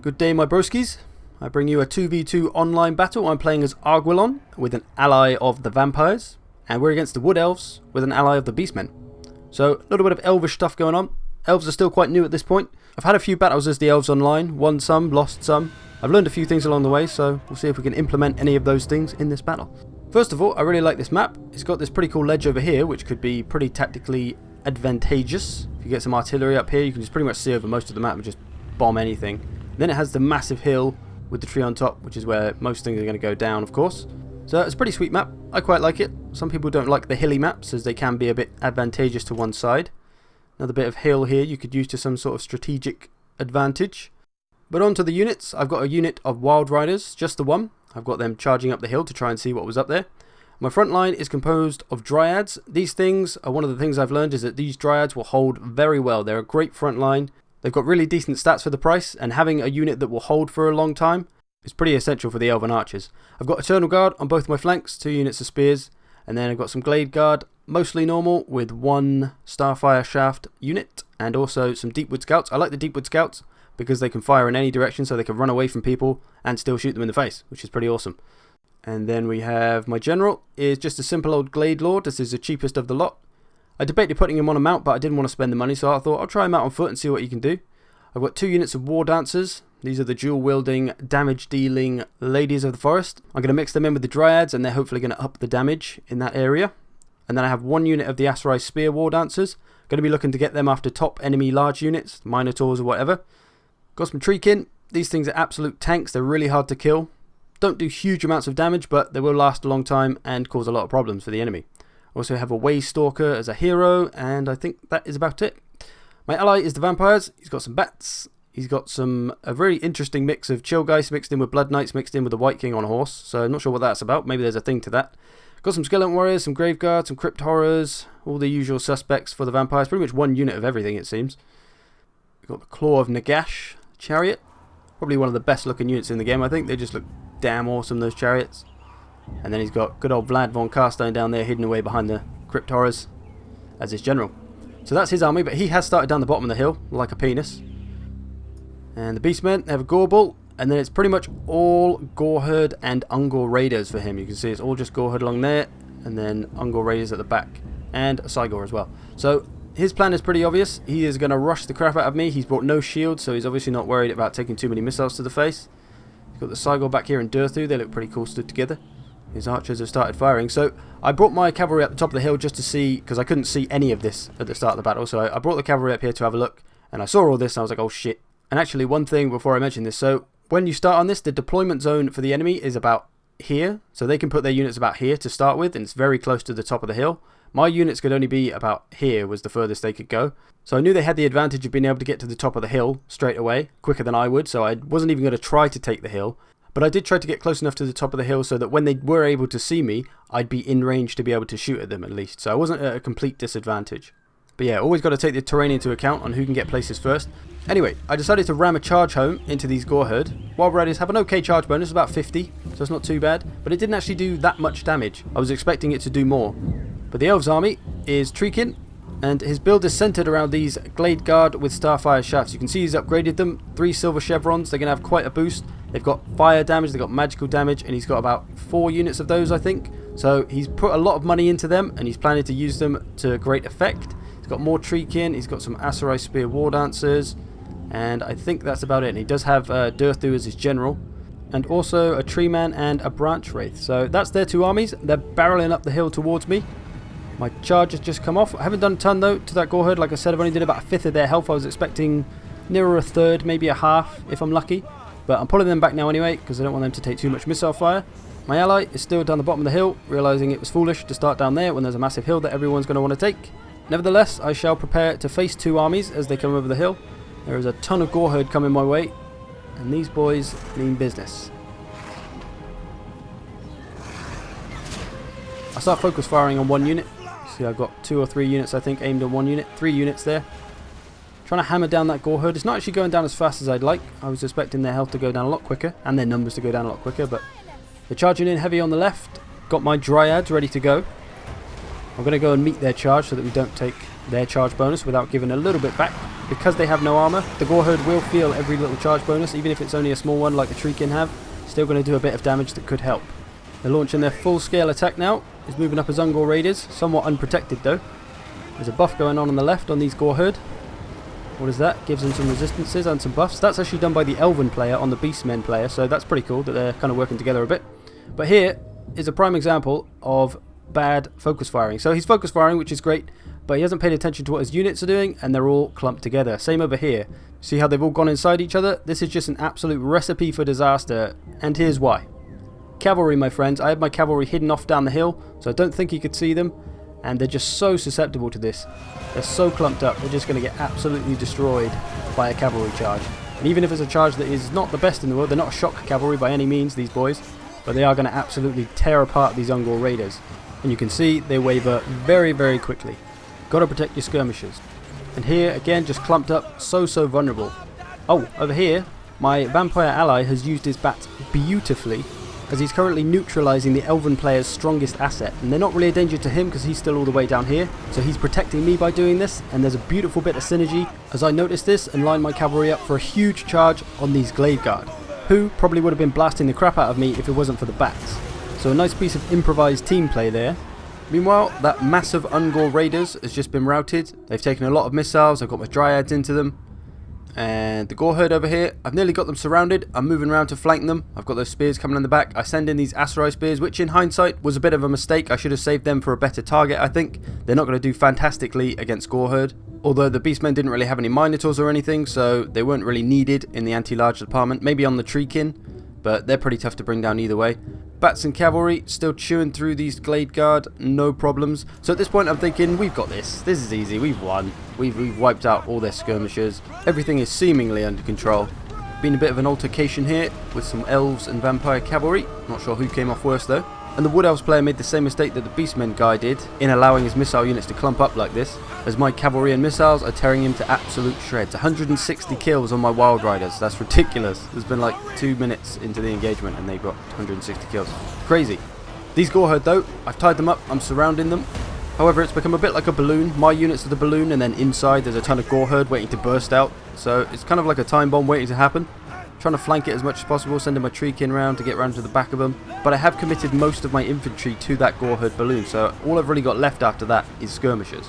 Good day, my broskies. I bring you a 2v2 online battle. I'm playing as Arguelon with an ally of the Vampires, and we're against the Wood Elves with an ally of the Beastmen. So, a little bit of elvish stuff going on. Elves are still quite new at this point. I've had a few battles as the Elves online, won some, lost some. I've learned a few things along the way, so we'll see if we can implement any of those things in this battle. First of all, I really like this map. It's got this pretty cool ledge over here, which could be pretty tactically advantageous. If you get some artillery up here, you can just pretty much see over most of the map and just bomb anything. Then it has the massive hill with the tree on top, which is where most things are going to go down, of course. So it's a pretty sweet map. I quite like it. Some people don't like the hilly maps, as they can be a bit advantageous to one side. Another bit of hill here you could use to some sort of strategic advantage. But on to the units. I've got a unit of Wild Riders, just the one. I've got them charging up the hill to try and see what was up there. My front line is composed of Dryads. These things are one of the things I've learned, is that these Dryads will hold very well. They're a great front line. They've got really decent stats for the price, and having a unit that will hold for a long time is pretty essential for the Elven Archers. I've got Eternal Guard on both my flanks, 2 units of Spears, and then I've got some Glade Guard, mostly normal, with 1 Starfire Shaft unit, and also some Deepwood Scouts. I like the Deepwood Scouts because they can fire in any direction, so they can run away from people and still shoot them in the face, which is pretty awesome. And then we have my General, is just a simple old Glade Lord. This is the cheapest of the lot. I debated putting him on a mount, but I didn't want to spend the money, so I thought I'll try him out on foot and see what he can do. I've got 2 units of War Dancers. These are the dual-wielding, damage-dealing Ladies of the Forest. I'm going to mix them in with the Dryads, and they're hopefully going to up the damage in that area. And then I have 1 unit of the Aserai Spear War Dancers. Going to be looking to get them after top enemy large units, Minotaurs or whatever. Got some Treekin. These things are absolute tanks. They're really hard to kill. Don't do huge amounts of damage, but they will last a long time and cause a lot of problems for the enemy. Also have a Waystalker as a hero, and I think that is about it. My ally is the Vampires. He's got some bats. He's got a very interesting mix of Chillgeist mixed in with Blood Knights mixed in with the White King on a horse. So I'm not sure what that's about. Maybe there's a thing to that. Got some Skeleton Warriors, some Grave Guards, some Crypt Horrors. All the usual suspects for the Vampires. Pretty much 1 unit of everything, it seems. We've got the Claw of Nagash Chariot. Probably one of the best looking units in the game, I think. They just look damn awesome, those chariots. And then he's got good old Vlad von Carstein down there hidden away behind the Crypt Horrors as his general. So that's his army, but he has started down the bottom of the hill like a penis. And the Beastmen, they have a Gorbel, and then it's pretty much all Goreherd and Ungor Raiders for him. You can see it's all just Goreherd along there, and then Ungor Raiders at the back, and a Cygor as well. So his plan is pretty obvious. He is going to rush the crap out of me. He's brought no shield, so he's obviously not worried about taking too many missiles to the face. He's got the Cygor back here in Durthu. They look pretty cool stood together. His archers have started firing. So I brought my cavalry up the top of the hill just to see, because I couldn't see any of this at the start of the battle. So I brought the cavalry up here to have a look, and I saw all this and I was like, oh shit. And actually, one thing before I mention this, so when you start on this, the deployment zone for the enemy is about here. So they can put their units about here to start with, and it's very close to the top of the hill. My units could only be about here, was the furthest they could go. So I knew they had the advantage of being able to get to the top of the hill straight away, quicker than I would. So I wasn't even going to try to take the hill. But I did try to get close enough to the top of the hill so that when they were able to see me, I'd be in range to be able to shoot at them at least. So I wasn't at a complete disadvantage. But yeah, always got to take the terrain into account on who can get places first. Anyway, I decided to ram a charge home into these Goreherd. Wild Riders have an okay charge bonus, about 50, so it's not too bad. But it didn't actually do that much damage. I was expecting it to do more. But the Elves army is Treekin, and his build is centered around these Glade Guard with Starfire Shafts. You can see he's upgraded them. 3 silver chevrons. They're going to have quite a boost. They've got fire damage, they've got magical damage, and he's got about 4 units of those, I think. So he's put a lot of money into them, and he's planning to use them to great effect. He's got more Treekin, he's got some Aserai Spear War Dancers, and I think that's about it. And he does have Durthu as his general, and also a Tree Man and a Branch Wraith. So that's their 2 armies. They're barreling up the hill towards me. My charge has just come off. I haven't done a ton though to that Goreherd. Like I said, I've only did about 1/5 of their health. I was expecting nearer a 1/3, maybe a half if I'm lucky. But I'm pulling them back now anyway, because I don't want them to take too much missile fire. My ally is still down the bottom of the hill, realising it was foolish to start down there when there's a massive hill that everyone's going to want to take. Nevertheless, I shall prepare to face 2 armies as they come over the hill. There is a ton of Goreherd coming my way, and these boys mean business. I start focus firing on 1 unit. See, I've got 2 or 3 units, I think, aimed on 1 unit. 3 units there. Trying to hammer down that Goreherd. It's not actually going down as fast as I'd like. I was expecting their health to go down a lot quicker, and their numbers to go down a lot quicker, but they're charging in heavy on the left. Got my Dryads ready to go. I'm going to go and meet their charge so that we don't take their charge bonus without giving a little bit back. because they have no armour, the Goreherd will feel every little charge bonus, even if it's only a small one like the Treekin have. Still going to do a bit of damage that could help. They're launching their full-scale attack now. He's moving up as Ungor Raiders, somewhat unprotected though. There's a buff going on the left on these Goreherd. What is that? Gives them some resistances and some buffs. That's actually done by the Elven player on the Beastmen player, so that's pretty cool that they're kind of working together a bit. But here is a prime example of bad focus firing. So he's focus firing, which is great, but he hasn't paid attention to what his units are doing, and they're all clumped together. Same over here. See how they've all gone inside each other? This is just an absolute recipe for disaster, and here's why. Cavalry, my friends. I had my cavalry hidden off down the hill, so I don't think he could see them, and they're just so susceptible to this. They're so clumped up, they're just going to get absolutely destroyed by a cavalry charge. And even if it's a charge that is not the best in the world, they're not a shock cavalry by any means, these boys, but they are going to absolutely tear apart these Ungor Raiders. And you can see they waver very, very quickly. Got to protect your skirmishers. And here, again, just clumped up, so vulnerable. Oh, over here, my vampire ally has used his bats beautifully, as he's currently neutralising the Elven player's strongest asset. And they're not really a danger to him because he's still all the way down here. So he's protecting me by doing this, and there's a beautiful bit of synergy as I notice this and line my cavalry up for a huge charge on these Glade Guard, who probably would have been blasting the crap out of me if it wasn't for the bats. So a nice piece of improvised team play there. Meanwhile, that massive Ungor Raiders has just been routed. They've taken a lot of missiles. I've got my Dryads into them. And the Goreherd over here, I've nearly got them surrounded. I'm moving around to flank them. I've got those spears coming in the back. I send in these Aserai spears, which in hindsight was a bit of a mistake. I should have saved them for a better target, I think. They're not going to do fantastically against Goreherd. Although the Beastmen didn't really have any Minotaurs or anything, so they weren't really needed in the anti-large department. Maybe on the Treekin, but they're pretty tough to bring down either way. Bats and cavalry still chewing through these Glade Guard, no problems. So at this point I'm thinking, we've got this. This is easy, we've won. We've wiped out all their skirmishers. Everything is seemingly under control. Been a bit of an altercation here with some Elves and Vampire cavalry. Not sure who came off worse though. And the Wood Elves player made the same mistake that the Beastmen guy did in allowing his missile units to clump up like this, as my cavalry and missiles are tearing him to absolute shreds. 160 kills on my Wild Riders. That's ridiculous. There's been like 2 minutes into the engagement and they got 160 kills. Crazy. These Goreherd though, I've tied them up, I'm surrounding them. However, it's become a bit like a balloon. My units are the balloon, and then inside there's a ton of Goreherd waiting to burst out. So it's kind of like a time bomb waiting to happen. Trying to flank it as much as possible, sending my Treekin round to get round to the back of them. But I have committed most of my infantry to that Goreherd balloon, so all I've really got left after that is skirmishers.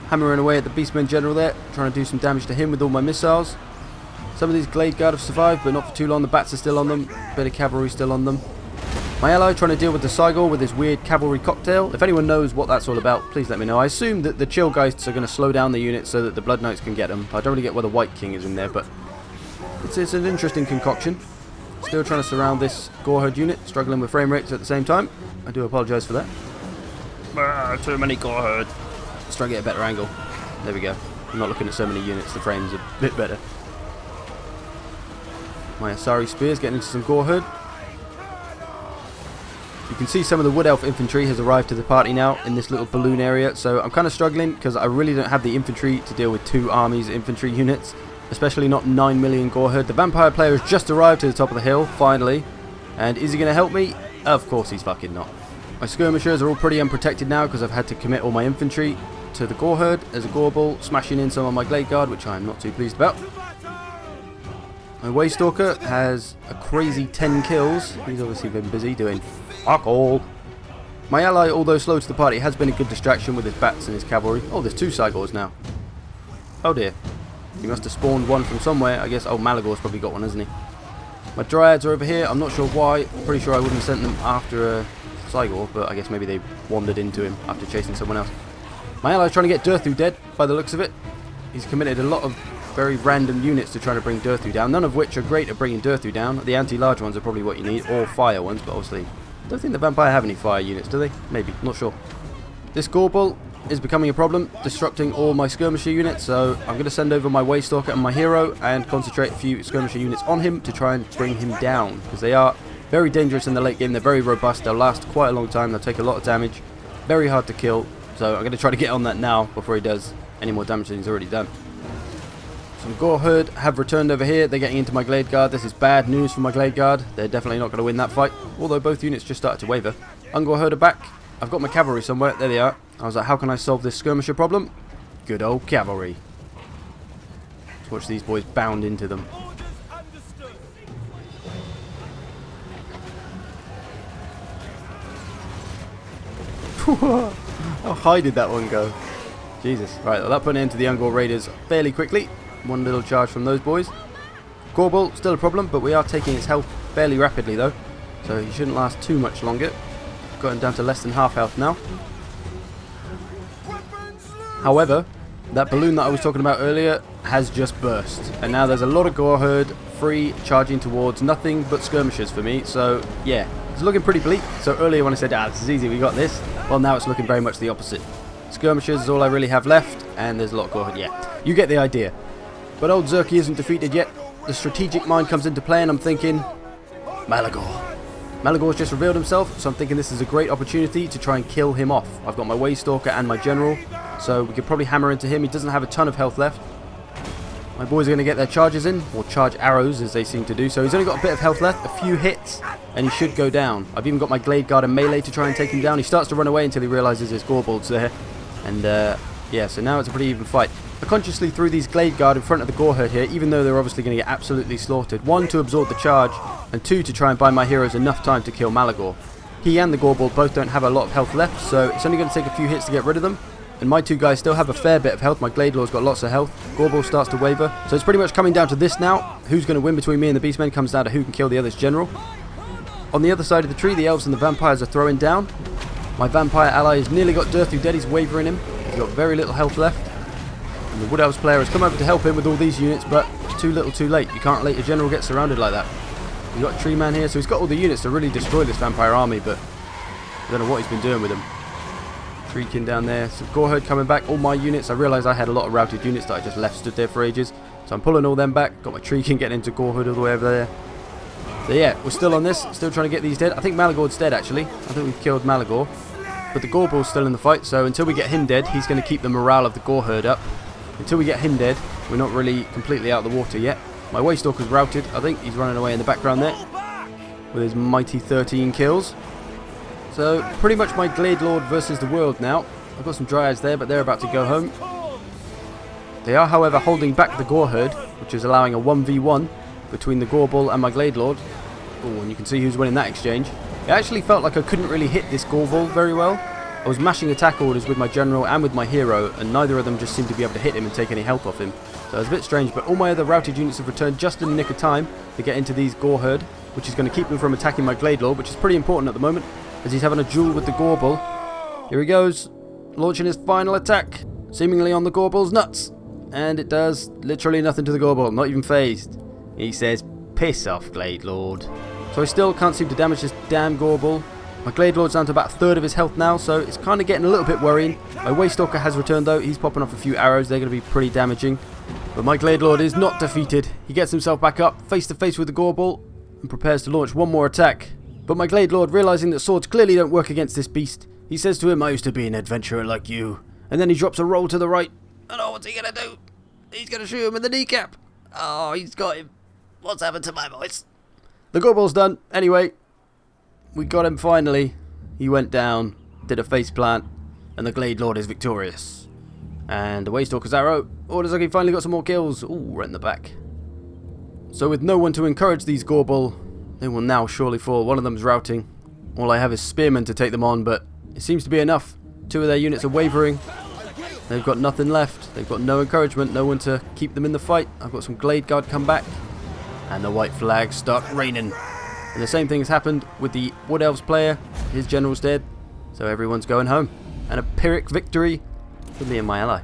Hammering away at the Beastman general there, trying to do some damage to him with all my missiles. Some of these Glade Guard have survived, but not for too long. The bats are still on them, bit of cavalry still on them. My ally trying to deal with the Cygor with his weird cavalry cocktail. If anyone knows what that's all about, please let me know. I assume that the Chill Geists are going to slow down the units so that the Blood Knights can get them. I don't really get why the White King is in there, but it's an interesting concoction. Still trying to surround this Goreherd unit, struggling with frame rates at the same time. I do apologise for that. Too many Goreherd. Let's try and get a better angle. There we go. I'm not looking at so many units, the frame's a bit better. My Asari spears getting into some Goreherd. You can see some of the Wood Elf infantry has arrived to the party now in this little balloon area, so I'm kind of struggling because I really don't have the infantry to deal with 2 armies infantry units, especially not 9 million Goreherd. The vampire player has just arrived to the top of the hill, finally, and is he going to help me? Of course he's fucking not. My skirmishers are all pretty unprotected now because I've had to commit all my infantry to the Goreherd. There's a Gorball smashing in some of my Glade Guard, which I'm not too pleased about. My Waystalker has a crazy 10 kills. He's obviously been busy doing fuck all. My ally, although slow to the party, has been a good distraction with his bats and his cavalry. Oh, there's 2 Cygors now. Oh dear. He must have spawned one from somewhere. I guess, oh, Malagor's probably got one, hasn't he? My Dryads are over here. I'm not sure why. Pretty sure I wouldn't have sent them after Cygor, but I guess maybe they wandered into him after chasing someone else. My ally's trying to get Durthu dead, by the looks of it. He's committed a lot of very random units to try to bring Durthu down, none of which are great at bringing Durthu down. The anti-large ones are probably what you need, or fire ones, but obviously I don't think the Vampire have any fire units, do they? Maybe, not sure. This Gorball is becoming a problem, disrupting all my skirmisher units, so I'm going to send over my Waystalker and my hero and concentrate a few skirmisher units on him to try and bring him down, because they are very dangerous in the late game. They're very robust, they'll last quite a long time, they'll take a lot of damage, very hard to kill, so I'm going to try to get on that now before he does any more damage than he's already done. Some Goreherd have returned over here. They're getting into my Glade Guard. This is bad news for my Glade Guard. They're definitely not going to win that fight, although both units just started to waver. Ungorherd are back. I've got my cavalry somewhere. There they are. I was like, how can I solve this skirmisher problem? Good old cavalry. Watch these boys bound into them. How high did that one go? Jesus. Right, well, that put an end to the Ungor Raiders fairly quickly. One little charge from those boys. Gorbel, still a problem, but we are taking his health fairly rapidly though. So he shouldn't last too much longer. Got him down to less than half health now. However, that balloon that I was talking about earlier has just burst. And now there's a lot of Gore Herd free charging towards nothing but skirmishers for me. So yeah, it's looking pretty bleak. So earlier when I said, this is easy, we got this. Well, now it's looking very much the opposite. Skirmishers is all I really have left. And there's a lot of Gore Herd. Yeah, you get the idea. But old Zerky isn't defeated yet. The strategic mind comes into play and I'm thinking, Malagor. Malagor's just revealed himself, so I'm thinking this is a great opportunity to try and kill him off. I've got my Waystalker and my General, so we could probably hammer into him. He doesn't have a ton of health left. My boys are going to get their charges in, or charge arrows as they seem to do, so he's only got a bit of health left, a few hits, and he should go down. I've even got my Glade Guard and melee to try and take him down. He starts to run away until he realises his Gorbald's there, and yeah, so now it's a pretty even fight. I consciously threw these Glade Guard in front of the Gore Herd here, even though they're obviously going to get absolutely slaughtered. 1, to absorb the charge, and 2, to try and buy my heroes enough time to kill Malagor. He and the Gorbald both don't have a lot of health left, so it's only going to take a few hits to get rid of them. And my two guys still have a fair bit of health. My Glade Lord's got lots of health. Gorbald starts to waver. So it's pretty much coming down to this now. Who's going to win between me and the Beastmen comes down to who can kill the other's general. On the other side of the tree, the Elves and the Vampires are throwing down. My Vampire ally has nearly got Dirthu dead. He's wavering him. He's got very little health left. And the Wood Elves player has come over to help him with all these units, but it's too little too late. You can't let your general get surrounded like that. We've got a Tree Man here, so he's got all the units to really destroy this Vampire army, but I don't know what he's been doing with them. Shrieking down there. Some Gore Herd coming back. All my units. I realised I had a lot of routed units that I just left stood there for ages. So I'm pulling all them back. Got my Shrieking getting into Gore Herd all the way over there. So yeah, we're still on this. Still trying to get these dead. I think Malagor's dead actually. I think we've killed Malagor. But the Gorbald's still in the fight. So until we get him dead, he's going to keep the morale of the Gore Herd up. Until we get him dead, we're not really completely out of the water yet. My Waystalker's routed. I think he's running away in the background there. With his mighty 13 kills. So, pretty much my Glade Lord versus the world now. I've got some Dryads there, but they're about to go home. They are, however, holding back the Gore Herd, which is allowing a 1v1 between the Gorbal and my Glade Lord. Oh, and you can see who's winning that exchange. It actually felt like I couldn't really hit this Gorbal very well. I was mashing attack orders with my General and with my Hero, and neither of them just seemed to be able to hit him and take any health off him. So it was a bit strange, but all my other routed units have returned just in the nick of time to get into these Gore Herd, which is going to keep them from attacking my Glade Lord, which is pretty important at the moment, as he's having a duel with the Gorbal. Here he goes, launching his final attack, seemingly on the Gorbal's nuts. And it does literally nothing to the Gorbal, not even phased. He says, piss off, Glade Lord. So I still can't seem to damage this damn Gorbal. My Glade Lord's down to about a third of his health now, so it's kind of getting a little bit worrying. My Waystalker has returned though, he's popping off a few arrows, they're going to be pretty damaging. But my Glade Lord is not defeated. He gets himself back up, face to face with the Gorbal, and prepares to launch one more attack. But my Glade Lord, realising that swords clearly don't work against this beast, he says to him, I used to be an adventurer like you. And then he drops a roll to the right. And oh, what's he going to do? He's going to shoot him in the kneecap. Oh, he's got him. What's happened to my voice? The Gorbal's done. Anyway, we got him finally. He went down, did a face plant, and the Glade Lord is victorious. And the Waystalker's arrow. Oh, looks like he finally got some more kills. Ooh, right in the back. So with no one to encourage these Gorbal, they will now surely fall. One of them's routing. All I have is Spearmen to take them on, but it seems to be enough. Two of their units are wavering. They've got nothing left. They've got no encouragement, no one to keep them in the fight. I've got some Glade Guard come back, and the white flags start raining. And the same thing has happened with the Wood Elves player. His general's dead, so everyone's going home. And a Pyrrhic victory for me and my ally.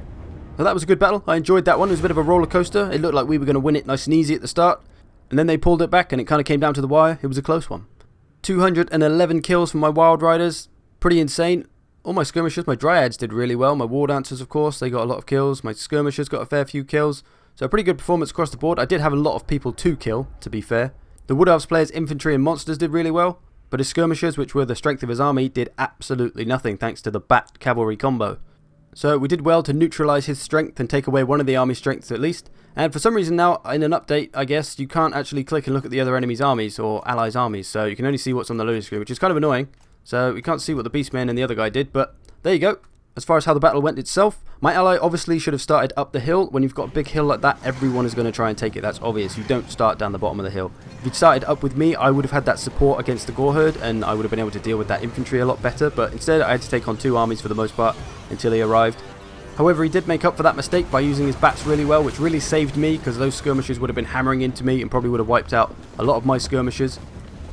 So that was a good battle. I enjoyed that one. It was a bit of a roller coaster. It looked like we were going to win it nice and easy at the start. And then they pulled it back and it kind of came down to the wire. It was a close one. 211 kills from my Wild Riders. Pretty insane. All my skirmishers, my Dryads did really well. My War Dancers, of course, they got a lot of kills. My skirmishers got a fair few kills. So a pretty good performance across the board. I did have a lot of people to kill, to be fair. The Wood Elves players, infantry and monsters did really well. But his skirmishers, which were the strength of his army, did absolutely nothing thanks to the Bat cavalry combo. So we did well to neutralise his strength and take away one of the army strengths at least. And for some reason now, in an update, I guess, you can't actually click and look at the other enemy's armies or allies' armies. So you can only see what's on the loading screen, which is kind of annoying. So we can't see what the Beastman and the other guy did, but there you go. As far as how the battle went itself, my ally obviously should have started up the hill. When you've got a big hill like that, everyone is going to try and take it. That's obvious. You don't start down the bottom of the hill. If he'd started up with me, I would have had that support against the Gore Herd, and I would have been able to deal with that infantry a lot better, but instead I had to take on 2 armies for the most part until he arrived. However, he did make up for that mistake by using his bats really well, which really saved me, because those skirmishers would have been hammering into me and probably would have wiped out a lot of my skirmishers.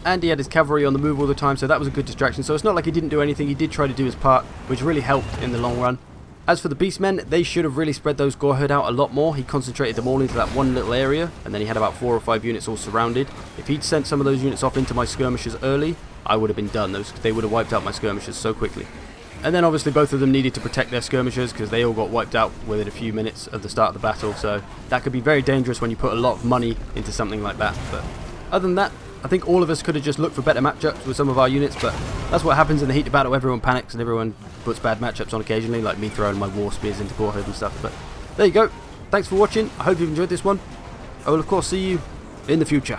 And he had his cavalry on the move all the time, so that was a good distraction. So it's not like he didn't do anything. He did try to do his part, which really helped in the long run. As for the Beastmen, they should have really spread those Gore Herd out a lot more. He concentrated them all into that one little area, and then he had about 4 or 5 units all surrounded. If he'd sent some of those units off into my skirmishers early, I would have been done. They would have wiped out my skirmishers so quickly. And then obviously both of them needed to protect their skirmishers, because they all got wiped out within a few minutes of the start of the battle, so that could be very dangerous when you put a lot of money into something like that. But other than that, I think all of us could have just looked for better matchups with some of our units, but that's what happens in the heat of battle. Everyone panics and everyone puts bad matchups on occasionally, like me throwing my war spears into Gore Herd and stuff. But there you go. Thanks for watching. I hope you've enjoyed this one. I will of course see you in the future.